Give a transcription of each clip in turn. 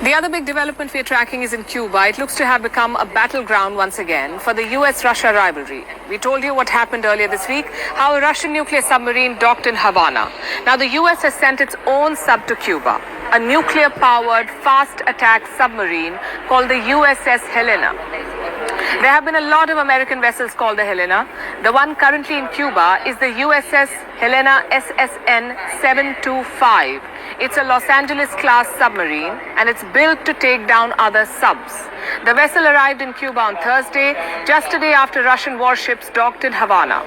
The other big development we're tracking is in Cuba. It looks to have become a battleground once again for the US-Russia rivalry. We told you what happened earlier this week, how a Russian nuclear submarine docked in Havana. Now the US has sent its own sub to Cuba, a nuclear-powered fast attack submarine called the USS Helena. There have been a lot of American vessels called the Helena. The one currently in Cuba is the USS Helena SSN 725. It's a Los Angeles-class submarine, and it's built to take down other subs. The vessel arrived in Cuba on Thursday, just a day after Russian warships docked in Havana.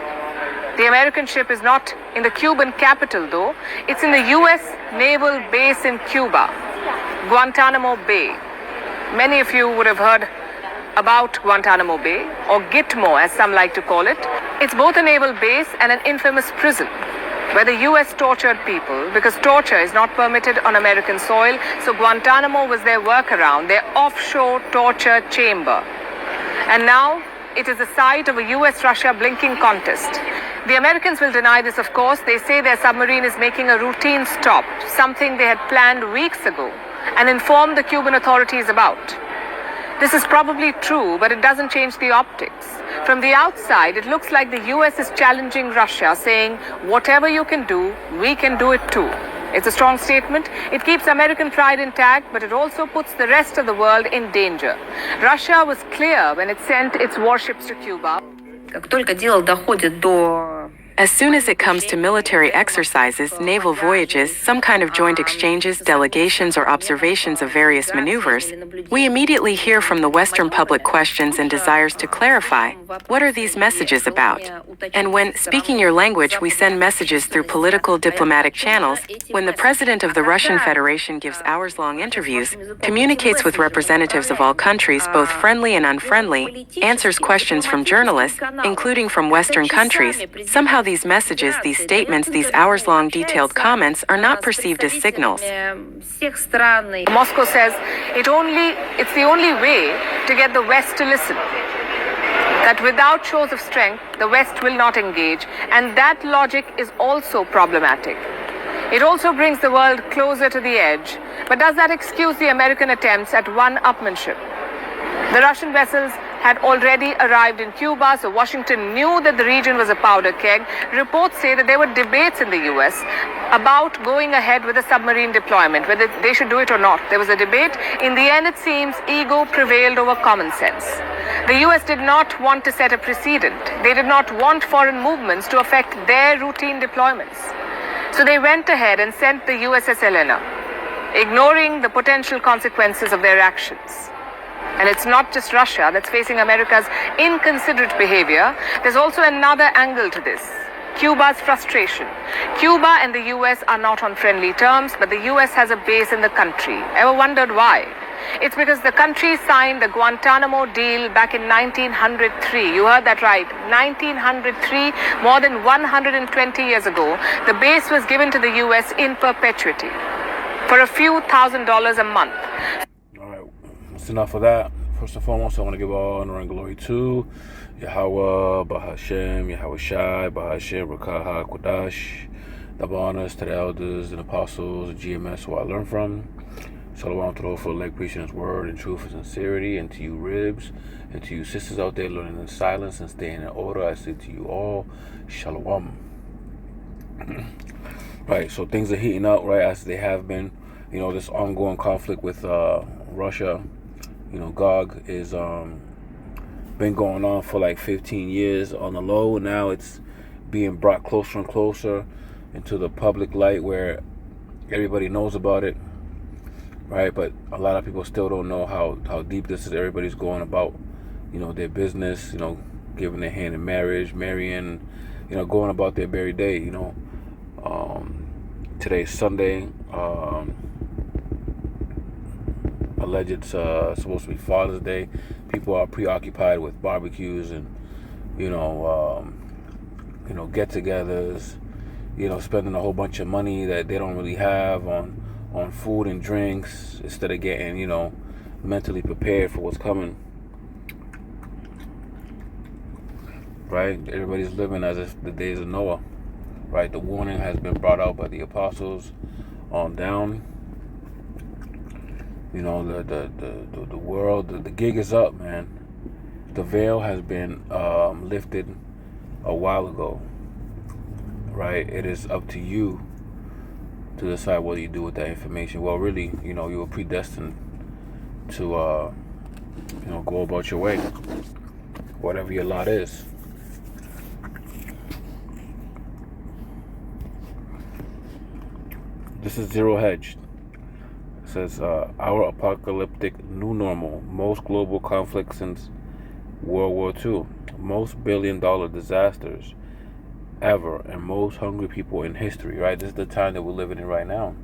The American ship is not in the Cuban capital, though. It's in the U.S. naval base in Cuba, Guantanamo Bay. Many of you would have heard about Guantanamo Bay, or Gitmo as some like to call it. It's both a naval base and an infamous prison where the US tortured people, because torture is not permitted on American soil, so Guantanamo was their workaround, their offshore torture chamber. And now it is the site of a US-Russia blinking contest. The Americans will deny this, of course. They say their submarine is making a routine stop, something they had planned weeks ago and informed the Cuban authorities about. This is probably true, but it doesn't change the optics. From the outside, it looks like the US is challenging Russia, saying, whatever you can do, we can do it too. It's a strong statement. It keeps American pride intact, but it also puts the rest of the world in danger. Russia was clear when it sent its warships to Cuba. As soon as it comes to military exercises, naval voyages, some kind of joint exchanges, delegations, or observations of various maneuvers, we immediately hear from the Western public questions and desires to clarify, what are these messages about? And when, speaking your language, we send messages through political diplomatic channels, when the president of the Russian Federation gives hours-long interviews, communicates with representatives of all countries, both friendly and unfriendly, answers questions from journalists, including from Western countries, somehow these messages, these statements, these hours-long detailed comments are not perceived as signals. Moscow says it's the only way to get the West to listen. That without shows of strength, the West will not engage, and that logic is also problematic. It also brings the world closer to the edge, but does that excuse the American attempts at one-upmanship? The Russian vessels had already arrived in Cuba, so Washington knew that the region was a powder keg. Reports say that there were debates in the US about going ahead with a submarine deployment, whether they should do it or not. There was a debate. In the end, it seems ego prevailed over common sense. The US did not want to set a precedent. They did not want foreign movements to affect their routine deployments. So they went ahead and sent the USS Helena, ignoring the potential consequences of their actions. And it's not just Russia that's facing America's inconsiderate behavior. There's also another angle to this: Cuba's frustration. Cuba and the US are not on friendly terms, but the US has a base in the country. Ever wondered why? It's because the country signed the Guantanamo deal back in 1903. You heard that right. 1903, more than 120 years ago, the base was given to the US in perpetuity for a few $1,000s a month. That's enough of that. First and foremost, I want to give all honor and glory to Yahweh, Bahashem, Yahweh Shai, Bahashem, Rakaha, Kodash. Double honors to the elders and apostles and GMS who I learned from. Shalom to the whole full leg preaching His word in truth and sincerity, and to you ribs, and to you sisters out there learning in silence and staying in order. I say to you all, Shalom. Right, so things are heating up, right, as they have been. You know, this ongoing conflict with Russia. You know, Gog is been going on for like 15 years on the low. Now it's being brought closer and closer into the public light where everybody knows about it, right? But a lot of people still don't know how deep this is. Everybody's going about, you know, their business, you know, giving their hand in marriage, marrying, you know, going about their very day, you know. Today's Sunday. Alleged it's supposed to be Father's Day. People are preoccupied with barbecues and you know get-togethers, you know, spending a whole bunch of money that they don't really have on food and drinks instead of getting, you know, mentally prepared for what's coming. Right? Everybody's living as if the days of Noah. Right? The warning has been brought out by the apostles on down. You know, the world, the gig is up, man. The veil has been lifted a while ago, right? It is up to you to decide what you do with that information. Well, really, you know, you were predestined to, you know, go about your way, whatever your lot is. This is Zero Hedge. It says, our apocalyptic new normal, most global conflicts since World War II, most billion-dollar disasters ever, and most hungry people in history, right? This is the time that we're living in right now,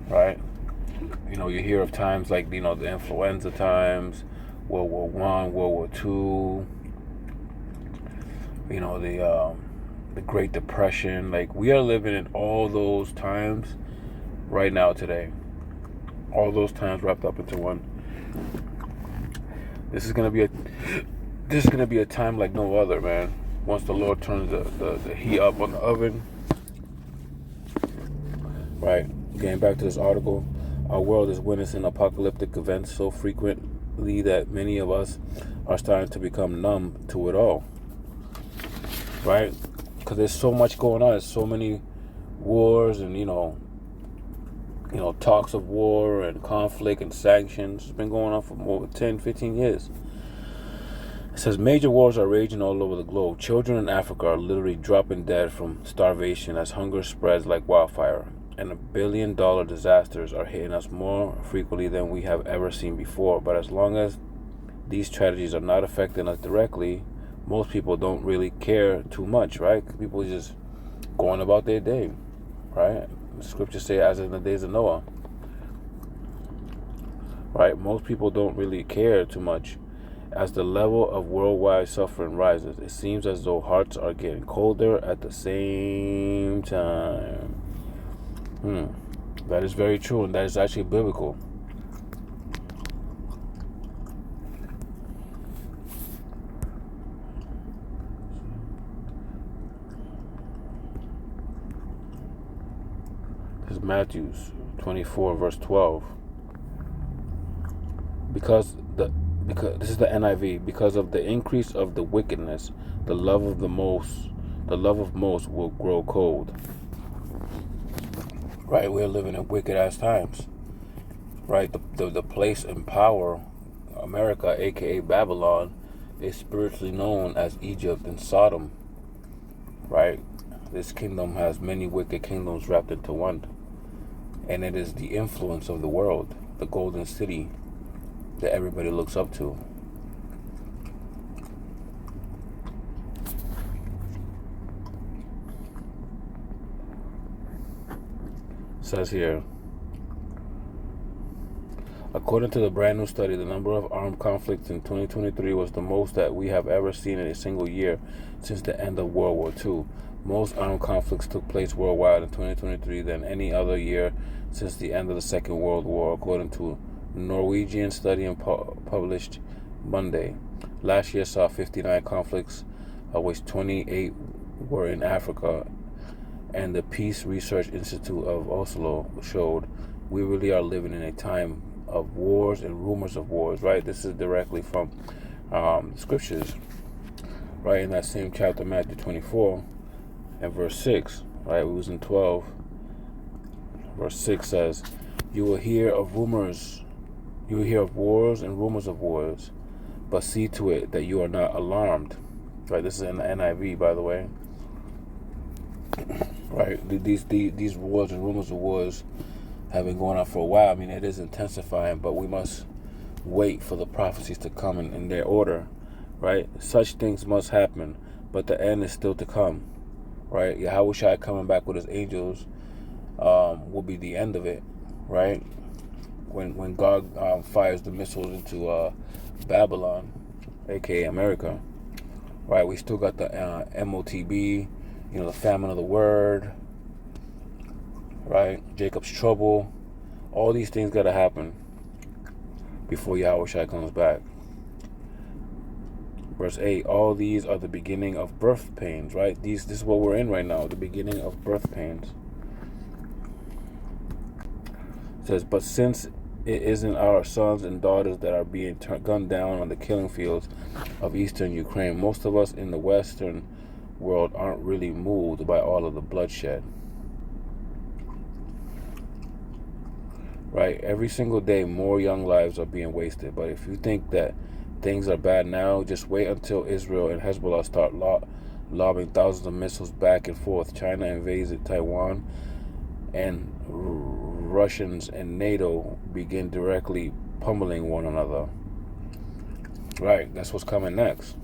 right? You know, you hear of times like, you know, the influenza times, World War I, World War II, you know, the Great Depression. Like, we are living in all those times right now today. All those times wrapped up into one. This is gonna be a time like no other, man. Once the Lord turns the heat up on the oven. Right. Getting back to this article, our world is witnessing apocalyptic events so frequently that many of us are starting to become numb to it all. Right? Because there's so much going on. There's so many wars and, you know, talks of war and conflict and sanctions. It's been going on for over 10, 15 years. It says major wars are raging all over the globe. Children in Africa are literally dropping dead from starvation as hunger spreads like wildfire. And $1 billion disasters are hitting us more frequently than we have ever seen before. But as long as these tragedies are not affecting us directly, most people don't really care too much, right? People just going about their day, right? The scriptures say, as in the days of Noah, right? Most people don't really care too much. As the level of worldwide suffering rises, it seems as though hearts are getting colder at the same time. That is very true, and that is actually biblical. This is Matthew 24, verse 12. Because this is the NIV, because of the increase of the wickedness, the love of most will grow cold. Right, we're living in wicked ass times. Right, the place in power, America, aka Babylon, is spiritually known as Egypt and Sodom. Right, this kingdom has many wicked kingdoms wrapped into one, and it is the influence of the world, the golden city that everybody looks up to. It says here, according to the brand new study, the number of armed conflicts in 2023 was the most that we have ever seen in a single year since the end of World War II. Most armed conflicts took place worldwide in 2023 than any other year since the end of the Second World War, according to Norwegian study published Monday. Last year saw 59 conflicts, of which 28 were in Africa, and the Peace Research Institute of Oslo showed we really are living in a time of wars and rumors of wars, right? This is directly from scriptures, right? In that same chapter, Matthew 24 and verse 6, right? We was in 12. Verse 6 says, you will hear of wars and rumors of wars, but see to it that you are not alarmed. Right, this is in the NIV, by the way. Right, these wars and rumors of wars have been going on for a while. I mean, it is intensifying, but we must wait for the prophecies to come in their order. Right, such things must happen, but the end is still to come. Right, Yahushua coming back with his angels will be the end of it. Right, when God fires the missiles into Babylon, aka America. Right, we still got the MOTB, the famine of the word, right? Jacob's trouble. All these things got to happen before Yahushua comes back. Verse 8, all these are the beginning of birth pains, right? This is what we're in right now, the beginning of birth pains. It says, but since it isn't our sons and daughters that are being gunned down on the killing fields of eastern Ukraine, most of us in the Western world aren't really moved by all of the bloodshed. Right? Every single day, more young lives are being wasted. But if you think that things are bad now, just wait until Israel and Hezbollah start lobbing thousands of missiles back and forth. China invaded Taiwan, and Russians and NATO begin directly pummeling one another. Right, that's what's coming next.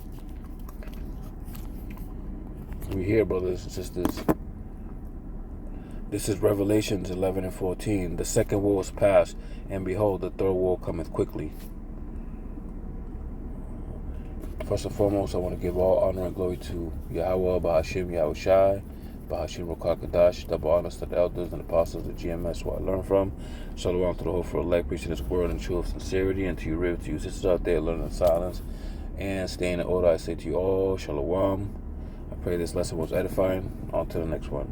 We hear, brothers and sisters. This is Revelations 11 and 14. The second war is past, and behold, the third war cometh quickly. First and foremost, I want to give all honor and glory to Yahweh, Bahashim Yahushai, Bahashim Rokakadash, double honors to the elders and apostles of GMS who I learned from. Shalom to the whole for elect, preaching this word in truth of sincerity, and to you, Riv, to you sisters out there learning in silence and staying in order. I say to you all, Shalom. I pray this lesson was edifying. On to the next one.